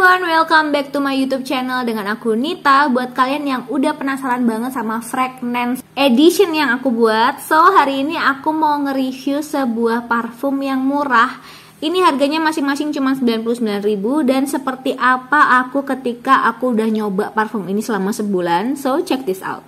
everyone, welcome back to my YouTube channel dengan aku Nita. Buat kalian yang udah penasaran banget sama fragrance edition yang aku buat, so hari ini aku mau nge-review sebuah parfum yang murah. Ini harganya masing-masing cuma 99.000 dan seperti apa aku ketika aku udah nyoba parfum ini selama sebulan. So check this out.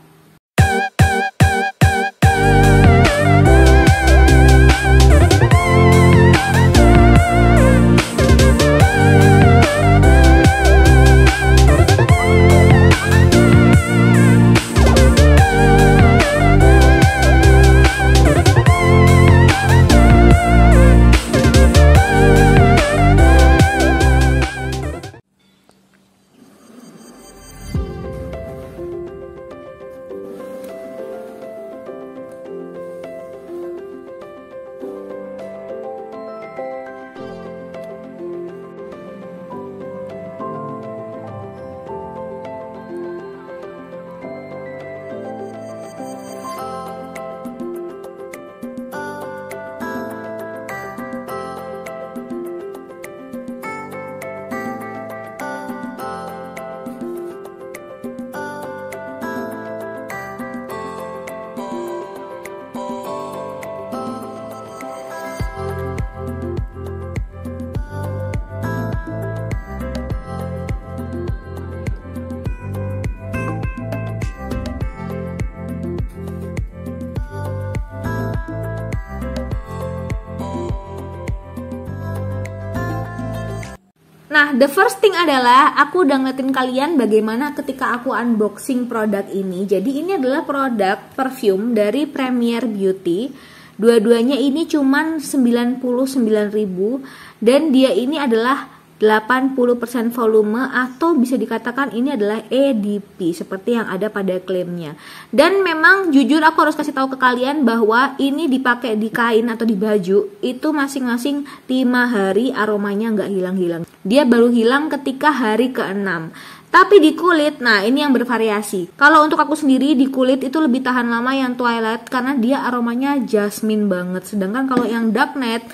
Nah, the first thing adalah aku udah ngeliatin kalian bagaimana ketika aku unboxing produk ini. Jadi ini adalah produk perfume dari Premier Beauty. Dua-duanya ini cuman 99.000 dan dia ini adalah 80% volume atau bisa dikatakan ini adalah EDP seperti yang ada pada klaimnya. Dan memang jujur aku harus kasih tahu ke kalian bahwa ini dipakai di kain atau di baju itu masing-masing 5 hari aromanya nggak hilang-hilang. Dia baru hilang ketika hari ke-6. Tapi di kulit, nah ini yang bervariasi. Kalau untuk aku sendiri di kulit itu lebih tahan lama yang Twilight karena dia aromanya jasmine banget. Sedangkan kalau yang Darknet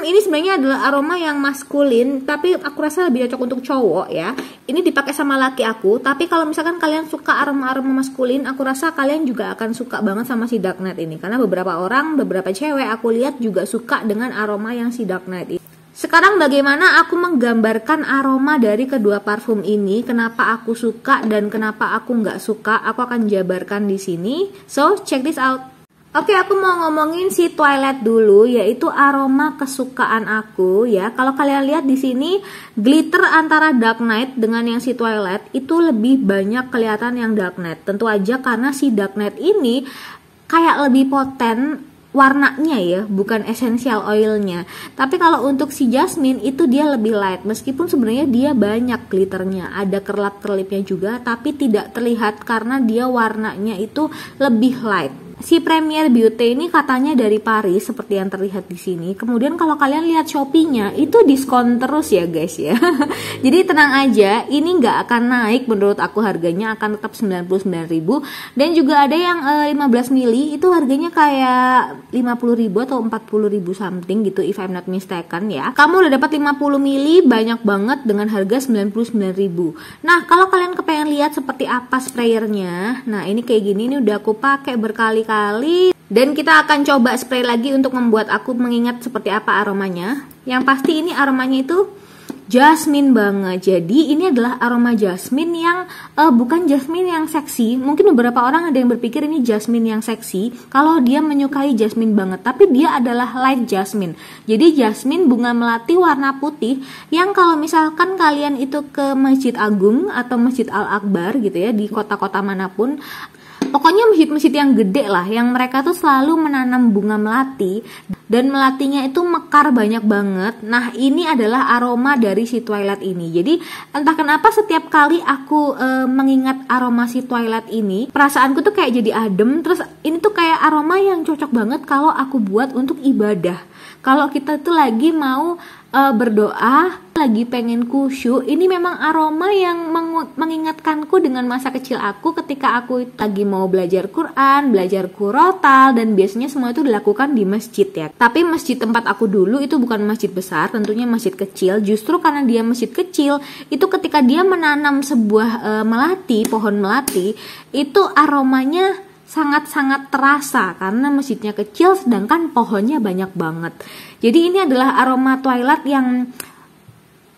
ini sebenarnya adalah aroma yang maskulin, tapi aku rasa lebih cocok untuk cowok ya. Ini dipakai sama laki aku, tapi kalau misalkan kalian suka aroma-aroma maskulin, aku rasa kalian juga akan suka banget sama si Darknet ini. Karena beberapa cewek aku lihat juga suka dengan aroma yang si Darknet ini. Sekarang bagaimana aku menggambarkan aroma dari kedua parfum ini, kenapa aku suka dan kenapa aku nggak suka, aku akan jabarkan di sini. So, check this out. Oke, aku mau ngomongin si Twilight dulu, yaitu aroma kesukaan aku ya. Kalau kalian lihat di sini, glitter antara Darknet dengan yang si Twilight itu lebih banyak kelihatan yang Darknet. Tentu aja karena si Darknet ini kayak lebih poten warnanya ya, bukan essential oilnya. Tapi kalau untuk si Jasmine itu dia lebih light, meskipun sebenarnya dia banyak glitternya, ada kerlap-kerlipnya juga, tapi tidak terlihat karena dia warnanya itu lebih light. Si Premier Beauty ini katanya dari Paris seperti yang terlihat di sini. Kemudian kalau kalian lihat Shopee-nya itu diskon terus ya guys ya. Jadi tenang aja, ini nggak akan naik menurut aku, harganya akan tetap 99.000. Dan juga ada yang 15 mili itu harganya kayak 50.000 atau 40.000 something gitu if I'm not mistaken ya. Kamu udah dapat 50 mili banyak banget dengan harga 99.000. Nah, kalau kalian kepengen lihat seperti apa sprayernya, nah ini kayak gini, ini udah aku pakai berkali-kali dan kita akan coba spray lagi untuk membuat aku mengingat seperti apa aromanya. Yang pasti ini aromanya itu jasmine banget. Jadi ini adalah aroma jasmine yang bukan jasmine yang seksi. Mungkin beberapa orang ada yang berpikir ini jasmine yang seksi kalau dia menyukai jasmine banget, tapi dia adalah light jasmine. Jadi jasmine bunga melati warna putih yang kalau misalkan kalian itu ke Masjid Agung atau Masjid Al-Akbar gitu ya, di kota-kota manapun, pokoknya masjid-masjid yang gede lah, yang mereka tuh selalu menanam bunga melati dan melatinya itu mekar banyak banget. Nah, ini adalah aroma dari si Twilight ini. Jadi entah kenapa setiap kali aku mengingat aroma si Twilight ini, perasaanku tuh kayak jadi adem. Terus ini tuh kayak aroma yang cocok banget kalau aku buat untuk ibadah. Kalau kita tuh lagi mau berdoa, lagi pengen khusyuk. Ini memang aroma yang mengingatkanku dengan masa kecil aku ketika aku lagi mau belajar Quran, belajar kurotal, dan biasanya semua itu dilakukan di masjid ya. Tapi masjid tempat aku dulu itu bukan masjid besar, tentunya masjid kecil. Justru karena dia masjid kecil, itu ketika dia menanam sebuah melati, pohon melati, itu aromanya sangat-sangat terasa karena masjidnya kecil sedangkan pohonnya banyak banget. Jadi ini adalah aroma twilight yang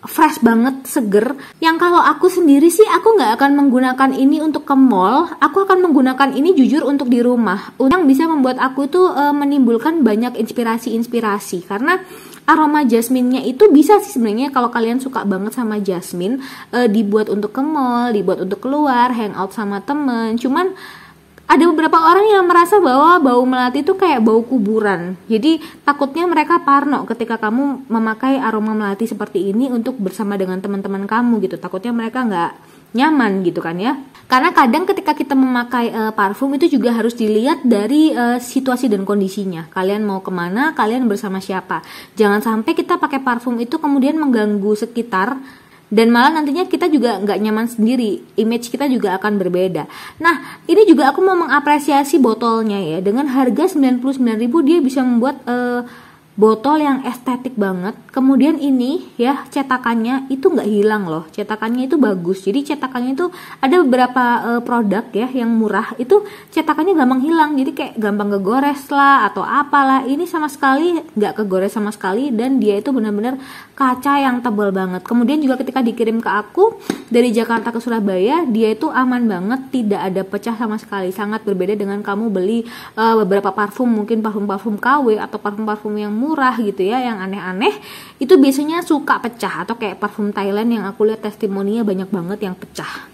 fresh banget, seger. Yang kalau aku sendiri sih aku nggak akan menggunakan ini untuk ke mall. Aku akan menggunakan ini jujur untuk di rumah. Yang bisa membuat aku itu menimbulkan banyak inspirasi karena aroma jasminnya itu bisa sih sebenarnya kalau kalian suka banget sama jasmin, dibuat untuk ke mall, dibuat untuk keluar, hangout sama temen. Cuman ada beberapa orang yang merasa bahwa bau melati itu kayak bau kuburan. Jadi takutnya mereka parno ketika kamu memakai aroma melati seperti ini untuk bersama dengan teman-teman kamu gitu. Takutnya mereka nggak nyaman gitu kan ya. Karena kadang ketika kita memakai parfum itu juga harus dilihat dari situasi dan kondisinya. Kalian mau kemana, kalian bersama siapa. Jangan sampai kita pakai parfum itu kemudian mengganggu sekitar, dan malah nantinya kita juga nggak nyaman sendiri, image kita juga akan berbeda. Nah, ini juga aku mau mengapresiasi botolnya ya. Dengan harga 99.000 dia bisa membuat botol yang estetik banget. Kemudian ini ya, cetakannya itu nggak hilang loh. Cetakannya itu bagus. Jadi cetakannya itu ada beberapa produk ya yang murah itu cetakannya gampang hilang. Jadi kayak gampang kegores lah atau apalah. Ini sama sekali nggak kegores sama sekali dan dia itu benar-benar kaca yang tebal banget. Kemudian juga ketika dikirim ke aku dari Jakarta ke Surabaya, dia itu aman banget, tidak ada pecah sama sekali. Sangat berbeda dengan kamu beli beberapa parfum, mungkin parfum-parfum KW atau parfum-parfum yang murah gitu ya, yang aneh-aneh, itu biasanya suka pecah. Atau kayak parfum Thailand yang aku lihat testimoninya banyak banget yang pecah.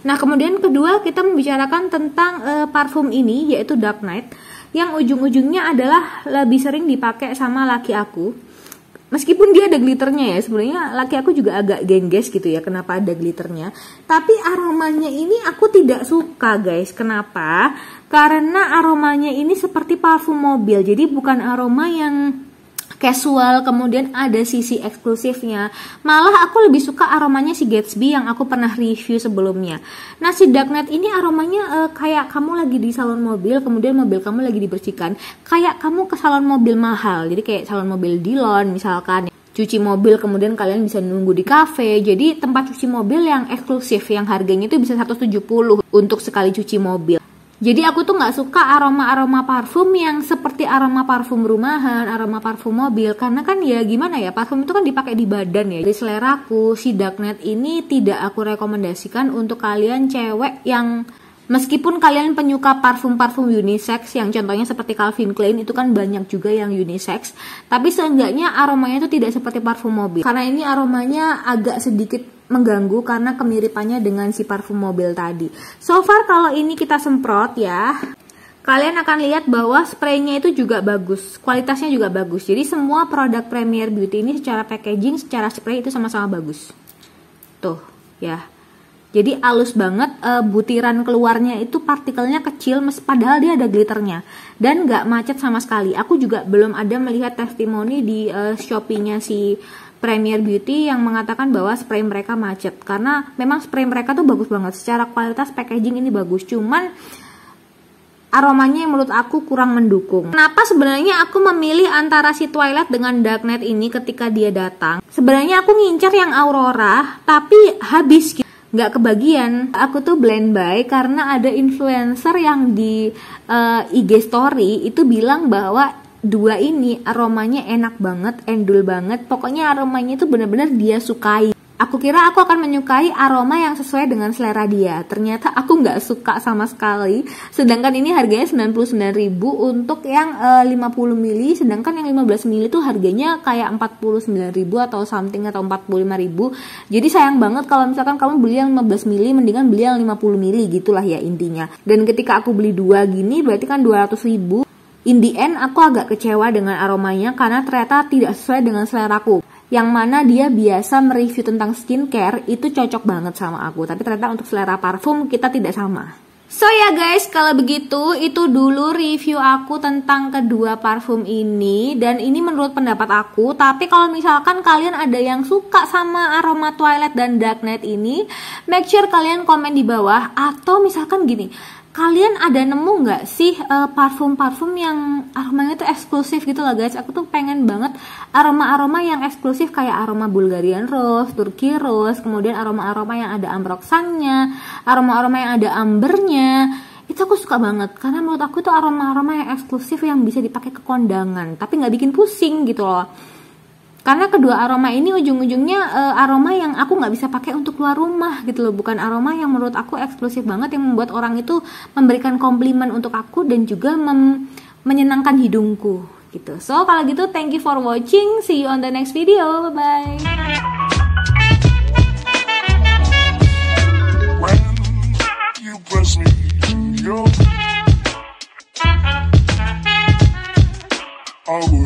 Nah, kemudian kedua kita membicarakan tentang parfum ini, yaitu Dark Knight, yang ujung-ujungnya adalah lebih sering dipakai sama laki aku. Meskipun dia ada glitternya ya, sebenarnya laki aku juga agak gengges gitu ya kenapa ada glitternya. Tapi aromanya ini aku tidak suka guys. Kenapa? Karena aromanya ini seperti parfum mobil. Jadi bukan aroma yang casual, kemudian ada sisi eksklusifnya. Malah aku lebih suka aromanya si Gatsby yang aku pernah review sebelumnya. Nah, si Dark Knight ini aromanya kayak kamu lagi di salon mobil, kemudian mobil kamu lagi dibersihkan. Kayak kamu ke salon mobil mahal, jadi kayak salon mobil Dillon misalkan. Cuci mobil, kemudian kalian bisa nunggu di cafe. Jadi tempat cuci mobil yang eksklusif, yang harganya itu bisa 170 untuk sekali cuci mobil. Jadi aku tuh nggak suka aroma-aroma parfum yang seperti aroma parfum rumahan, aroma parfum mobil. Karena kan ya gimana ya, parfum itu kan dipakai di badan ya. Dari seleraku, si Dark Knight ini tidak aku rekomendasikan untuk kalian cewek yang meskipun kalian penyuka parfum-parfum unisex, yang contohnya seperti Calvin Klein, itu kan banyak juga yang unisex. Tapi seenggaknya aromanya itu tidak seperti parfum mobil. Karena ini aromanya agak sedikit mengganggu karena kemiripannya dengan si parfum mobil tadi. So far kalau ini kita semprot ya, kalian akan lihat bahwa spraynya itu juga bagus, kualitasnya juga bagus. Jadi semua produk Premier Beauty ini secara packaging, secara spray itu sama-sama bagus. Tuh ya. Jadi halus banget, butiran keluarnya itu partikelnya kecil, padahal dia ada glitternya. Dan nggak macet sama sekali. Aku juga belum ada melihat testimoni di Shopee-nya si Premier Beauty yang mengatakan bahwa spray mereka macet. Karena memang spray mereka tuh bagus banget. Secara kualitas packaging ini bagus. Cuman aromanya menurut aku kurang mendukung. Kenapa sebenarnya aku memilih antara si Twilight dengan Dark Knight ini ketika dia datang? Sebenarnya aku ngincer yang Aurora, tapi habis gitu. Nggak kebagian. Aku tuh blend buy karena ada influencer yang di IG story itu bilang bahwa dua ini aromanya enak banget, endul banget. Pokoknya aromanya itu benar-benar dia sukai. Aku kira aku akan menyukai aroma yang sesuai dengan selera dia. Ternyata aku nggak suka sama sekali. Sedangkan ini harganya 99.000 untuk yang 50 ml. Sedangkan yang 15 ml itu harganya kayak 49.000 atau something atau 45.000. Jadi sayang banget kalau misalkan kamu beli yang 15 ml, mendingan beli yang 50 ml gitulah ya intinya. Dan ketika aku beli dua gini berarti kan 200.000. In the end aku agak kecewa dengan aromanya karena ternyata tidak sesuai dengan seleraku. Yang mana dia biasa mereview tentang skincare itu cocok banget sama aku. Tapi ternyata untuk selera parfum kita tidak sama. So ya guys, kalau begitu itu dulu review aku tentang kedua parfum ini. Dan ini menurut pendapat aku. Tapi kalau misalkan kalian ada yang suka sama aroma Twilight dan Dark Knight ini, make sure kalian komen di bawah. Atau misalkan gini, kalian ada nemu nggak sih parfum-parfum yang aromanya tuh eksklusif gitu lah guys. Aku tuh pengen banget aroma-aroma yang eksklusif kayak aroma Bulgarian Rose, Turkey Rose, kemudian aroma-aroma yang ada ambroxannya, aroma-aroma yang ada ambernya. Itu aku suka banget karena menurut aku tuh aroma-aroma yang eksklusif yang bisa dipakai ke kondangan tapi nggak bikin pusing gitu loh. Karena kedua aroma ini ujung-ujungnya aroma yang aku nggak bisa pakai untuk keluar rumah gitu loh. Bukan aroma yang menurut aku eksklusif banget yang membuat orang itu memberikan komplimen untuk aku dan juga menyenangkan hidungku gitu. So kalau gitu thank you for watching. See you on the next video. Bye bye. Oh